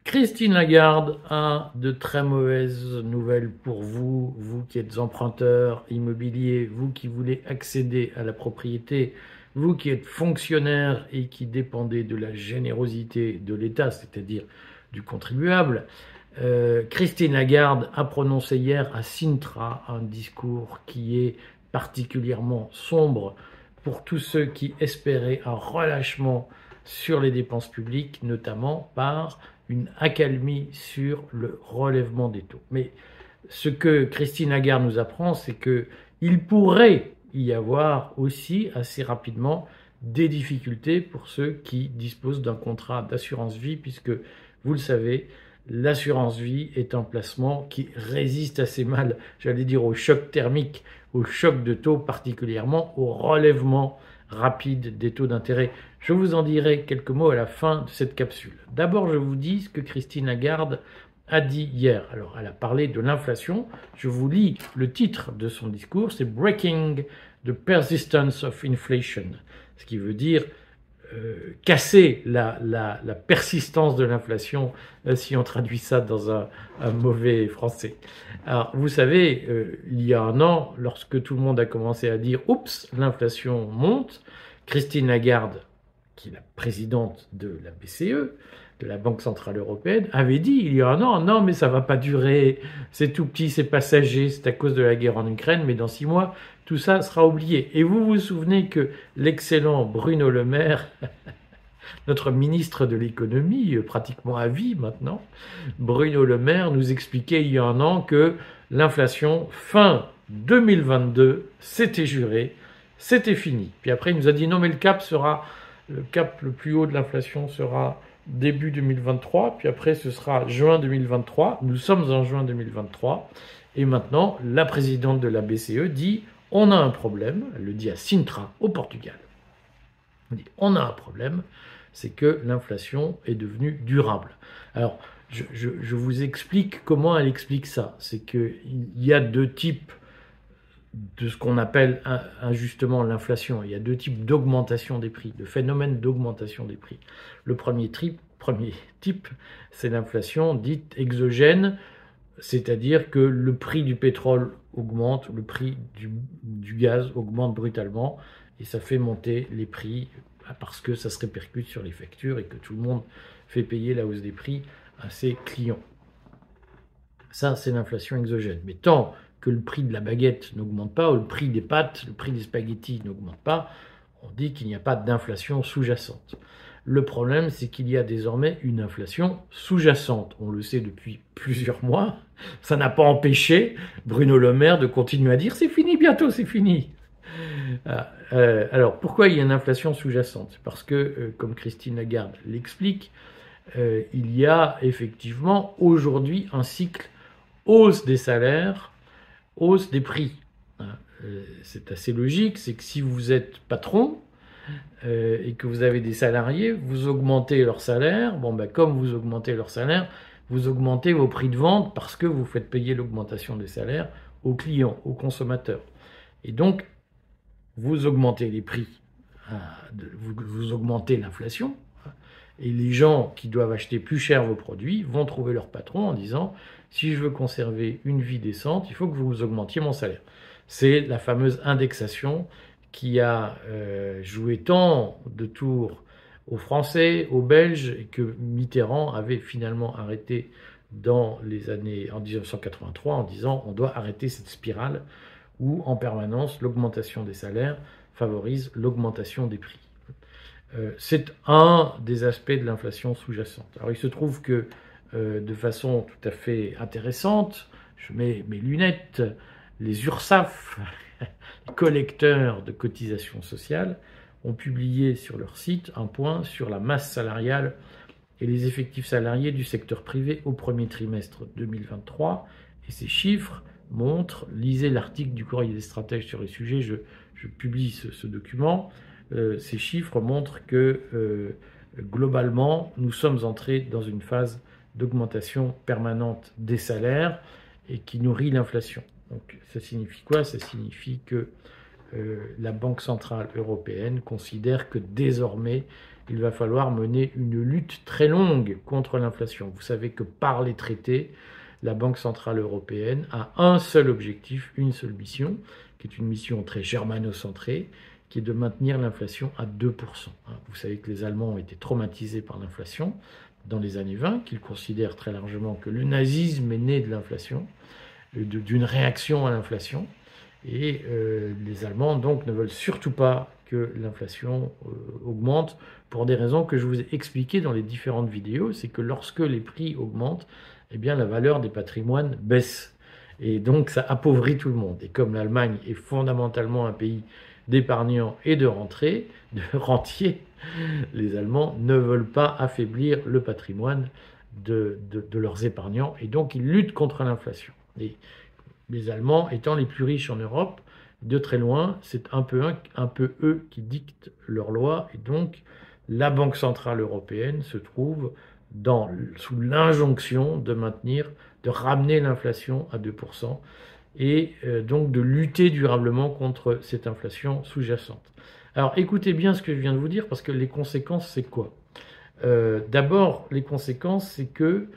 Christine Lagarde a de très mauvaises nouvelles pour vous, vous qui êtes emprunteur immobilier, vous qui voulez accéder à la propriété, vous qui êtes fonctionnaire et qui dépendez de la générosité de l'État, c'est-à-dire du contribuable. Christine Lagarde a prononcé hier à Sintra un discours qui est particulièrement sombre pour tous ceux qui espéraient un relâchement sur les dépenses publiques, notamment par une accalmie sur le relèvement des taux. Mais ce que Christine Lagarde nous apprend, c'est qu'il pourrait y avoir aussi assez rapidement des difficultés pour ceux qui disposent d'un contrat d'assurance vie, puisque, vous le savez, l'assurance vie est un placement qui résiste assez mal, j'allais dire, au choc thermique, au choc de taux, particulièrement au relèvement rapide des taux d'intérêt. Je vous en dirai quelques mots à la fin de cette capsule. D'abord, je vous dis ce que Christine Lagarde a dit hier. Alors, elle a parlé de l'inflation. Je vous lis le titre de son discours, c'est Breaking the Persistence of Inflation, ce qui veut dire casser la persistance de l'inflation, si on traduit ça dans un mauvais français. Alors, vous savez, il y a un an, lorsque tout le monde a commencé à dire « Oups, l'inflation monte », Christine Lagarde, qui est la présidente de la BCE, de la Banque Centrale Européenne, avait dit il y a un an « Non, mais ça va pas durer, c'est tout petit, c'est passager, c'est à cause de la guerre en Ukraine, mais dans 6 mois, tout ça sera oublié. » Et vous vous souvenez que l'excellent Bruno Le Maire, notre ministre de l'économie, pratiquement à vie maintenant, Bruno Le Maire nous expliquait il y a un an que l'inflation, fin 2022, c'était juré, c'était fini. Puis après, il nous a dit non, mais le cap le plus haut de l'inflation sera début 2023, puis après ce sera juin 2023. Nous sommes en juin 2023, et maintenant, la présidente de la BCE dit on a un problème, elle le dit à Sintra, au Portugal. Elle dit on a un problème, c'est que l'inflation est devenue durable. Alors, je vous explique comment elle explique ça. C'est qu'il y a deux types de ce qu'on appelle injustement l'inflation. Il y a deux types d'augmentation des prix, de phénomènes d'augmentation des prix. Le premier type, c'est l'inflation dite exogène, c'est-à-dire que le prix du pétrole augmente, le prix du gaz augmente brutalement, et ça fait monter les prix parce que ça se répercute sur les factures et que tout le monde fait payer la hausse des prix à ses clients. Ça, c'est l'inflation exogène. Mais tant que le prix de la baguette n'augmente pas, ou le prix des pâtes, le prix des spaghettis n'augmente pas, on dit qu'il n'y a pas d'inflation sous-jacente. Le problème, c'est qu'il y a désormais une inflation sous-jacente. On le sait depuis plusieurs mois. Ça n'a pas empêché Bruno Le Maire de continuer à dire « c'est fini, bientôt c'est fini ». Alors, pourquoi il y a une inflation sous-jacente? C'est parce que, comme Christine Lagarde l'explique, il y a effectivement aujourd'hui un cycle hausse des salaires, hausse des prix. C'est assez logique, c'est que si vous êtes patron et que vous avez des salariés, vous augmentez leur salaire. Bon, comme vous augmentez leur salaire, vous augmentez vos prix de vente parce que vous faites payer l'augmentation des salaires aux clients, aux consommateurs. Et donc, vous augmentez les prix, vous augmentez l'inflation, et les gens qui doivent acheter plus cher vos produits vont trouver leur patron en disant « si je veux conserver une vie décente, il faut que vous augmentiez mon salaire ». C'est la fameuse indexation qui a joué tant de tours aux Français, aux Belges, et que Mitterrand avait finalement arrêté en 1983 en disant « on doit arrêter cette spirale » où en permanence l'augmentation des salaires favorise l'augmentation des prix. C'est un des aspects de l'inflation sous-jacente. Alors il se trouve que de façon tout à fait intéressante, je mets mes lunettes, les URSSAF, les collecteurs de cotisations sociales, ont publié sur leur site un point sur la masse salariale et les effectifs salariés du secteur privé au premier trimestre 2023. Et ces chiffres montrent, lisez l'article du Courrier des stratèges sur les sujets, je publie ce document, ces chiffres montrent que globalement, nous sommes entrés dans une phase d'augmentation permanente des salaires et qui nourrit l'inflation. Donc ça signifie quoi? Ça signifie que la Banque Centrale Européenne considère que désormais, il va falloir mener une lutte très longue contre l'inflation. Vous savez que par les traités, la Banque Centrale Européenne a un seul objectif, une seule mission, qui est une mission très germano-centrée, qui est de maintenir l'inflation à 2%. Vous savez que les Allemands ont été traumatisés par l'inflation dans les années 20, qu'ils considèrent très largement que le nazisme est né de l'inflation, d'une réaction à l'inflation. Et les Allemands, donc, ne veulent surtout pas que l'inflation augmente pour des raisons que je vous ai expliquées dans les différentes vidéos. C'est que lorsque les prix augmentent, eh bien, la valeur des patrimoines baisse. Et donc, ça appauvrit tout le monde. Et comme l'Allemagne est fondamentalement un pays d'épargnants et de rentiers, les Allemands ne veulent pas affaiblir le patrimoine de leurs épargnants. Et donc, ils luttent contre l'inflation. Et les Allemands étant les plus riches en Europe, de très loin, c'est un peu eux qui dictent leurs lois. Et donc, la Banque Centrale Européenne se trouve sous l'injonction de ramener l'inflation à 2%, et donc de lutter durablement contre cette inflation sous-jacente. Alors écoutez bien ce que je viens de vous dire, parce que les conséquences, c'est quoi? D'abord, les conséquences, c'est que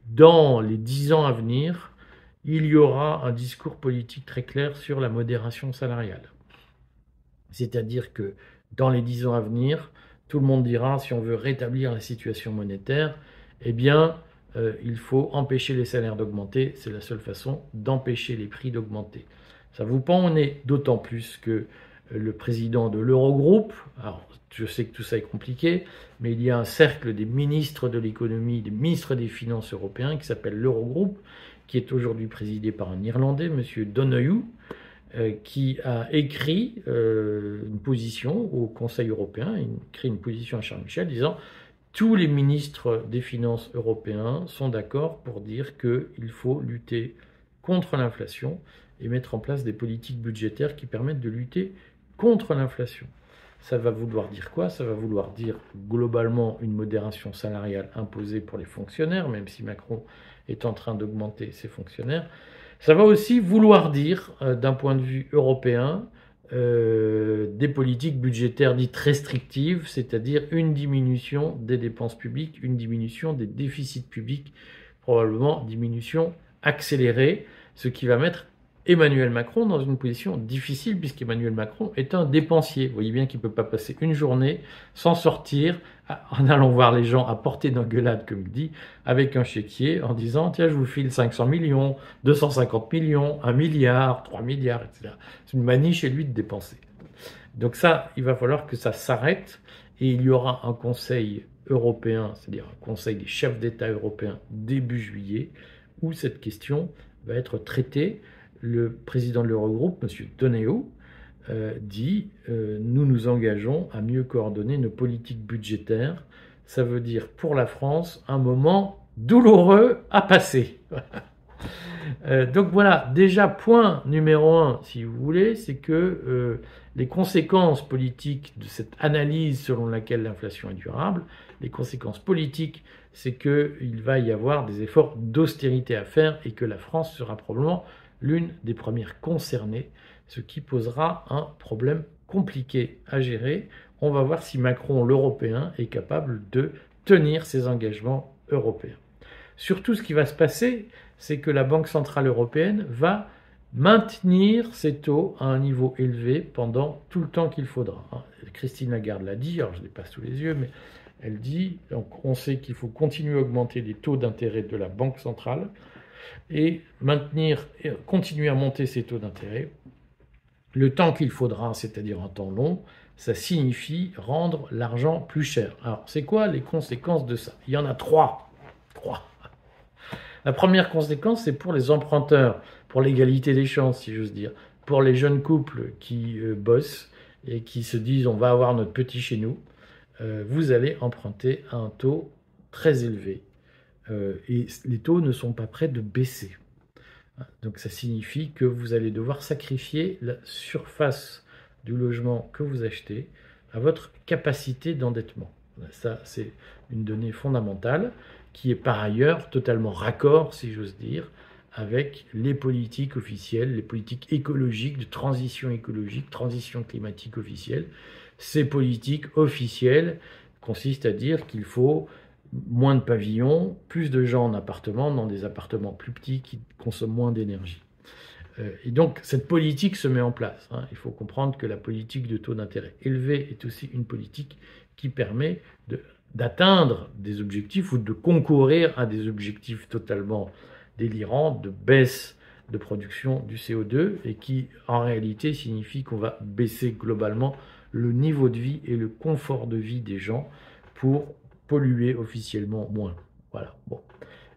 dans les 10 ans à venir, il y aura un discours politique très clair sur la modération salariale. C'est-à-dire que dans les 10 ans à venir, tout le monde dira, si on veut rétablir la situation monétaire, eh bien, il faut empêcher les salaires d'augmenter. C'est la seule façon d'empêcher les prix d'augmenter. Ça vous pend au nez, d'autant plus que le président de l'Eurogroupe, alors je sais que tout ça est compliqué, mais il y a un cercle des ministres de l'économie, des ministres des finances européens qui s'appelle l'Eurogroupe, qui est aujourd'hui présidé par un Irlandais, M. Donoghue, qui a écrit une position au Conseil européen, il écrit une position à Charles Michel disant tous les ministres des finances européens sont d'accord pour dire qu'il faut lutter contre l'inflation et mettre en place des politiques budgétaires qui permettent de lutter contre l'inflation. Ça va vouloir dire quoi? Ça va vouloir dire globalement une modération salariale imposée pour les fonctionnaires, même si Macron est en train d'augmenter ses fonctionnaires. Ça va aussi vouloir dire, d'un point de vue européen, des politiques budgétaires dites restrictives, c'est-à-dire une diminution des dépenses publiques, une diminution des déficits publics, probablement diminution accélérée, ce qui va mettre Emmanuel Macron dans une position difficile, puisqu'Emmanuel Macron est un dépensier. Vous voyez bien qu'il ne peut pas passer une journée sans sortir, en allant voir les gens à portée d'engueulade, comme il dit, avec un chéquier, en disant « Tiens, je vous file 500 millions, 250 millions, 1 milliard, 3 milliards, etc. » C'est une manie chez lui de dépenser. Donc ça, il va falloir que ça s'arrête, et il y aura un conseil européen, c'est-à-dire un conseil des chefs d'État européens début juillet, où cette question va être traitée. Le président de l'Eurogroupe, M. Donoghue, dit nous nous engageons à mieux coordonner nos politiques budgétaires. Ça veut dire pour la France un moment douloureux à passer. Donc voilà, déjà point numéro 1, si vous voulez, c'est que les conséquences politiques de cette analyse selon laquelle l'inflation est durable, les conséquences politiques, c'est qu'il va y avoir des efforts d'austérité à faire et que la France sera probablement l'une des premières concernées, ce qui posera un problème compliqué à gérer. On va voir si Macron, l'Européen, est capable de tenir ses engagements européens. Surtout, ce qui va se passer, c'est que la Banque Centrale Européenne va maintenir ses taux à un niveau élevé pendant tout le temps qu'il faudra. Christine Lagarde l'a dit, alors je ne l'ai pas sous les yeux, mais elle dit, donc on sait qu'il faut continuer à augmenter les taux d'intérêt de la Banque Centrale, et continuer à monter ces taux d'intérêt le temps qu'il faudra, c'est-à-dire un temps long. Ça signifie rendre l'argent plus cher. Alors, c'est quoi les conséquences de ça? Il y en a trois. La première conséquence, c'est pour les emprunteurs, pour l'égalité des chances, si j'ose dire, pour les jeunes couples qui bossent et qui se disent on va avoir notre petit chez nous, vous allez emprunter à un taux très élevé. Et les taux ne sont pas prêts de baisser. Donc ça signifie que vous allez devoir sacrifier la surface du logement que vous achetez à votre capacité d'endettement. Ça, c'est une donnée fondamentale qui est par ailleurs totalement raccord, si j'ose dire, avec les politiques officielles, les politiques écologiques, de transition écologique, transition climatique officielle. ces politiques officielles consistent à dire qu'il faut moins de pavillons, plus de gens en appartement, dans des appartements plus petits qui consomment moins d'énergie. Et donc, cette politique se met en place. Il faut comprendre que la politique de taux d'intérêt élevé est aussi une politique qui permet d'atteindre des objectifs ou de concourir à des objectifs totalement délirants de baisse de production du CO2 et qui, en réalité, signifie qu'on va baisser globalement le niveau de vie et le confort de vie des gens pour polluer officiellement moins. Voilà. Bon.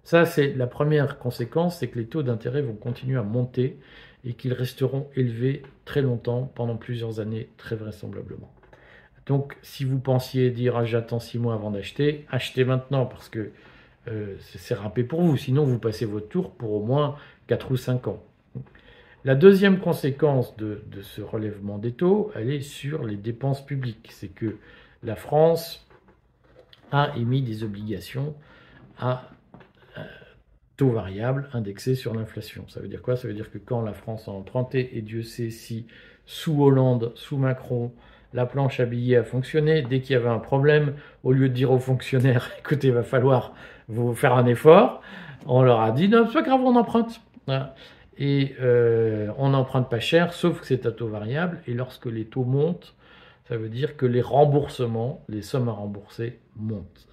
Ça, c'est la première conséquence, c'est que les taux d'intérêt vont continuer à monter et qu'ils resteront élevés très longtemps, pendant plusieurs années, très vraisemblablement. Donc, si vous pensiez dire ah, « j'attends 6 mois avant d'acheter », achetez maintenant parce que c'est râpé pour vous. Sinon, vous passez votre tour pour au moins 4 ou 5 ans. La deuxième conséquence de ce relèvement des taux, elle est sur les dépenses publiques. C'est que la France a émis des obligations à taux variable indexé sur l'inflation. Ça veut dire quoi? Ça veut dire que quand la France a emprunté, et Dieu sait si sous Hollande, sous Macron, la planche à billets a fonctionné, dès qu'il y avait un problème, au lieu de dire aux fonctionnaires, écoutez, il va falloir vous faire un effort, on leur a dit, non, c'est pas grave, on emprunte. Voilà. Et on n'emprunte pas cher, sauf que c'est à taux variable, et lorsque les taux montent, ça veut dire que les remboursements, les sommes à rembourser, montent.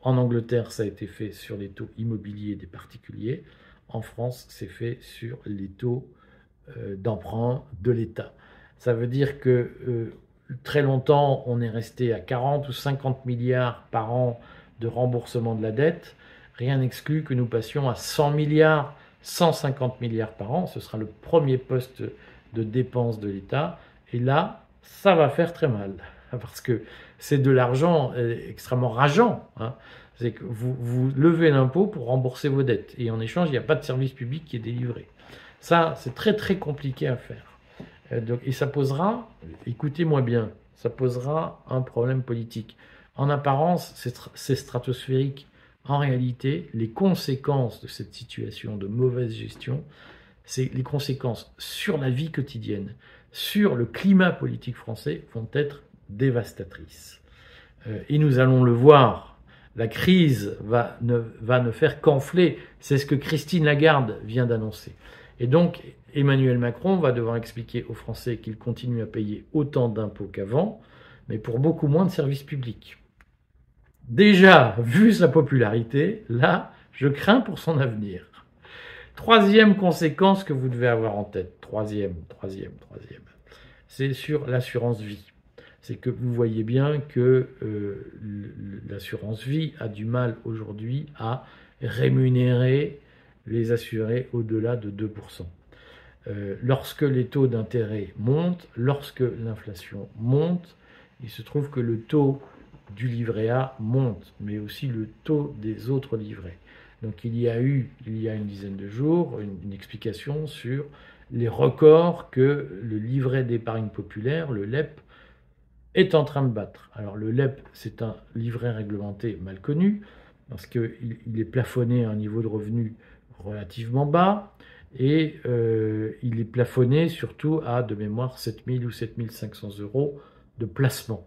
En Angleterre, ça a été fait sur les taux immobiliers des particuliers. En France, c'est fait sur les taux d'emprunt de l'État. Ça veut dire que très longtemps, on est resté à 40 ou 50 milliards par an de remboursement de la dette. Rien n'exclut que nous passions à 100 milliards, 150 milliards par an. Ce sera le premier poste de dépenses de l'État. Et là, ça va faire très mal. Parce que c'est de l'argent extrêmement rageant. C'est que vous levez l'impôt pour rembourser vos dettes. Et en échange, il n'y a pas de service public qui est délivré. Ça, c'est très très compliqué à faire. Et ça posera, écoutez-moi bien, ça posera un problème politique. En apparence, c'est stratosphérique. En réalité, les conséquences de cette situation de mauvaise gestion, c'est les conséquences sur la vie quotidienne, sur le climat politique français, vont être dévastatrices. Et nous allons le voir, la crise va ne faire qu'enfler. C'est ce que Christine Lagarde vient d'annoncer. Et donc, Emmanuel Macron va devoir expliquer aux Français qu'il continue à payer autant d'impôts qu'avant, mais pour beaucoup moins de services publics. Déjà, vu sa popularité, là, je crains pour son avenir. Troisième conséquence que vous devez avoir en tête, troisième, c'est sur l'assurance vie. C'est que vous voyez bien que l'assurance vie a du mal aujourd'hui à rémunérer les assurés au-delà de 2%. Lorsque les taux d'intérêt montent, lorsque l'inflation monte, il se trouve que le taux du livret A monte, mais aussi le taux des autres livrets. Donc il y a une dizaine de jours, une explication sur les records que le livret d'épargne populaire, le LEP, est en train de battre. Alors le LEP, c'est un livret réglementé mal connu, parce qu'il est plafonné à un niveau de revenu relativement bas, et il est plafonné surtout à, de mémoire, 7 000 ou 7 500 euros de placement.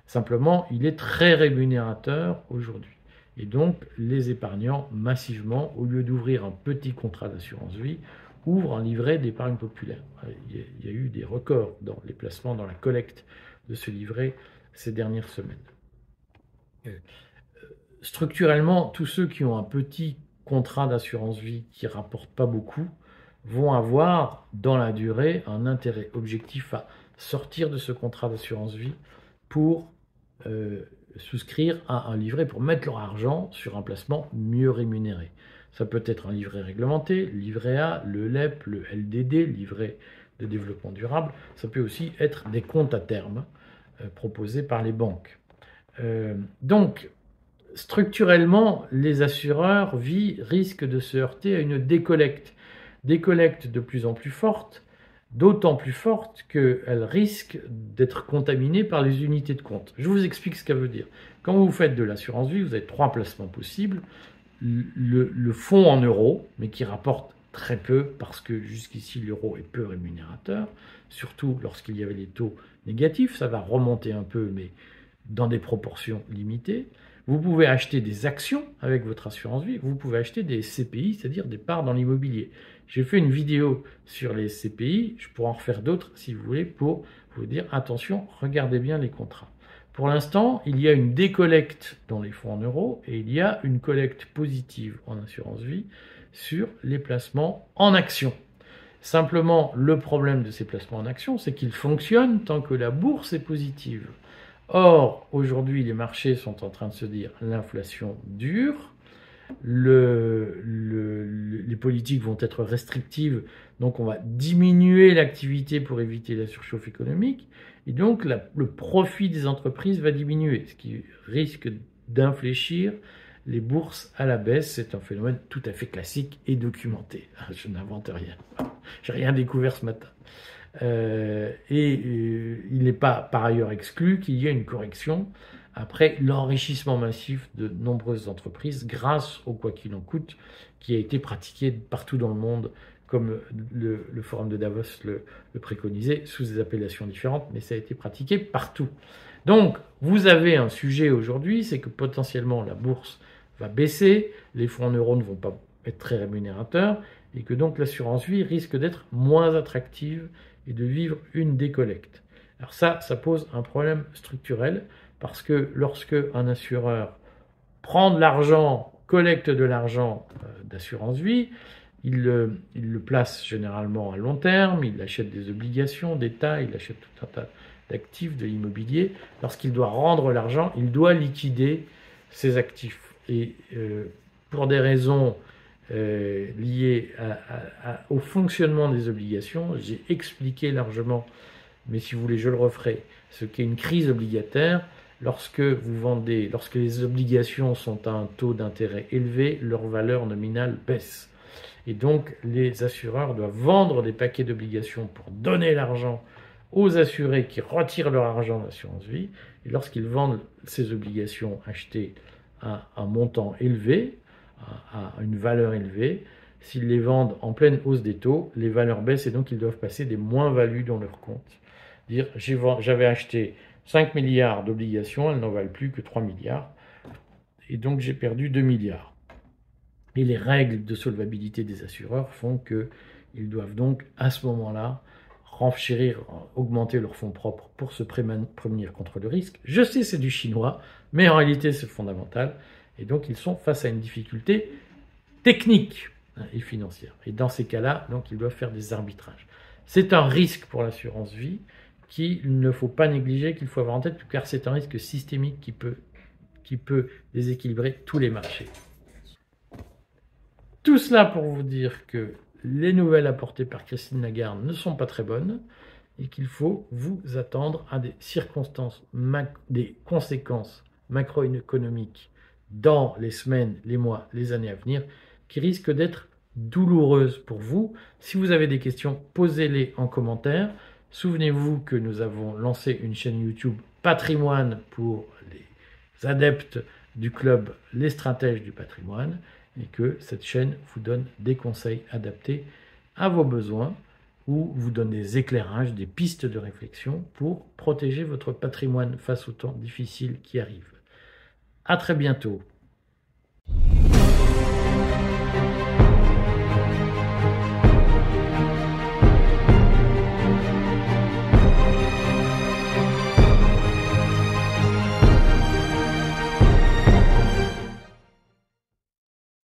Simplement, il est très rémunérateur aujourd'hui. Et donc, les épargnants, massivement, au lieu d'ouvrir un petit contrat d'assurance vie, ouvrent un livret d'épargne populaire. Il y a eu des records dans les placements, dans la collecte de ce livret ces dernières semaines. Structurellement, tous ceux qui ont un petit contrat d'assurance vie qui ne rapporte pas beaucoup vont avoir, dans la durée, un intérêt objectif à sortir de ce contrat d'assurance vie pour souscrire à un livret, pour mettre leur argent sur un placement mieux rémunéré. Ça peut être un livret réglementé, livret A, le LEP, le LDD, livret de développement durable. Ça peut aussi être des comptes à terme proposés par les banques. Donc, structurellement, les assureurs vie risquent de se heurter à une décollecte de plus en plus forte, d'autant plus forte qu'elle risque d'être contaminée par les unités de compte. Je vous explique ce qu'elle veut dire. Quand vous faites de l'assurance vie, vous avez 3 placements possibles. Le fonds en euros, mais qui rapporte très peu, parce que jusqu'ici l'euro est peu rémunérateur, surtout lorsqu'il y avait les taux négatifs. Ça va remonter un peu, mais dans des proportions limitées. Vous pouvez acheter des actions avec votre assurance vie. Vous pouvez acheter des CPI, c'est-à-dire des parts dans l'immobilier. J'ai fait une vidéo sur les CPI. Je pourrais en refaire d'autres si vous voulez pour vous dire attention, regardez bien les contrats. Pour l'instant, il y a une décollecte dans les fonds en euros et il y a une collecte positive en assurance vie sur les placements en actions. Simplement, le problème de ces placements en actions, c'est qu'ils fonctionnent tant que la bourse est positive. Or, aujourd'hui, les marchés sont en train de se dire l'inflation dure, les politiques vont être restrictives, donc on va diminuer l'activité pour éviter la surchauffe économique, et donc le profit des entreprises va diminuer, ce qui risque d'infléchir les bourses à la baisse. C'est un phénomène tout à fait classique et documenté. Je n'invente rien. J'ai rien découvert ce matin. Il n'est pas par ailleurs exclu qu'il y ait une correction après l'enrichissement massif de nombreuses entreprises grâce au quoi qu'il en coûte qui a été pratiqué partout dans le monde, comme le forum de Davos le préconisait, sous des appellations différentes, mais ça a été pratiqué partout. Donc, vous avez un sujet aujourd'hui, c'est que potentiellement la bourse va baisser, les fonds en euros ne vont pas être très rémunérateurs, et que donc l'assurance vie risque d'être moins attractive et de vivre une décollecte. Alors ça pose un problème structurel, parce que lorsque un assureur prend de l'argent, collecte de l'argent d'assurance vie, il le place généralement à long terme, il achète des obligations d'État, il achète tout un tas d'actifs, de l'immobilier. Lorsqu'il doit rendre l'argent, il doit liquider ses actifs. Et pour des raisons liées au fonctionnement des obligations, j'ai expliqué largement, mais si vous voulez je le referai, ce qu'est une crise obligataire. Lorsque les obligations sont à un taux d'intérêt élevé, leur valeur nominale baisse. Et donc, les assureurs doivent vendre des paquets d'obligations pour donner l'argent aux assurés qui retirent leur argent d'assurance vie. Et lorsqu'ils vendent ces obligations achetées à un montant élevé, à une valeur élevée, s'ils les vendent en pleine hausse des taux, les valeurs baissent et donc ils doivent passer des moins-values dans leur compte. Dire, j'avais acheté 5 milliards d'obligations, elles n'en valent plus que 3 milliards. Et donc j'ai perdu 2 milliards. Et les règles de solvabilité des assureurs font qu'ils doivent donc à ce moment-là renchérir, augmenter leurs fonds propres pour se prémunir contre le risque. Je sais, c'est du chinois, mais en réalité c'est fondamental. Et donc ils sont face à une difficulté technique et financière. Et dans ces cas-là, donc ils doivent faire des arbitrages. C'est un risque pour l'assurance vie qu'il ne faut pas négliger, qu'il faut avoir en tête, car c'est un risque systémique qui peut déséquilibrer tous les marchés. Tout cela pour vous dire que les nouvelles apportées par Christine Lagarde ne sont pas très bonnes et qu'il faut vous attendre à des conséquences macroéconomiques dans les semaines, les mois, les années à venir qui risquent d'être douloureuses pour vous. Si vous avez des questions, posez-les en commentaire. Souvenez-vous que nous avons lancé une chaîne YouTube Patrimoine pour les adeptes du club Les Stratèges du Patrimoine et que cette chaîne vous donne des conseils adaptés à vos besoins ou vous donne des éclairages, des pistes de réflexion pour protéger votre patrimoine face aux temps difficiles qui arrivent. À très bientôt.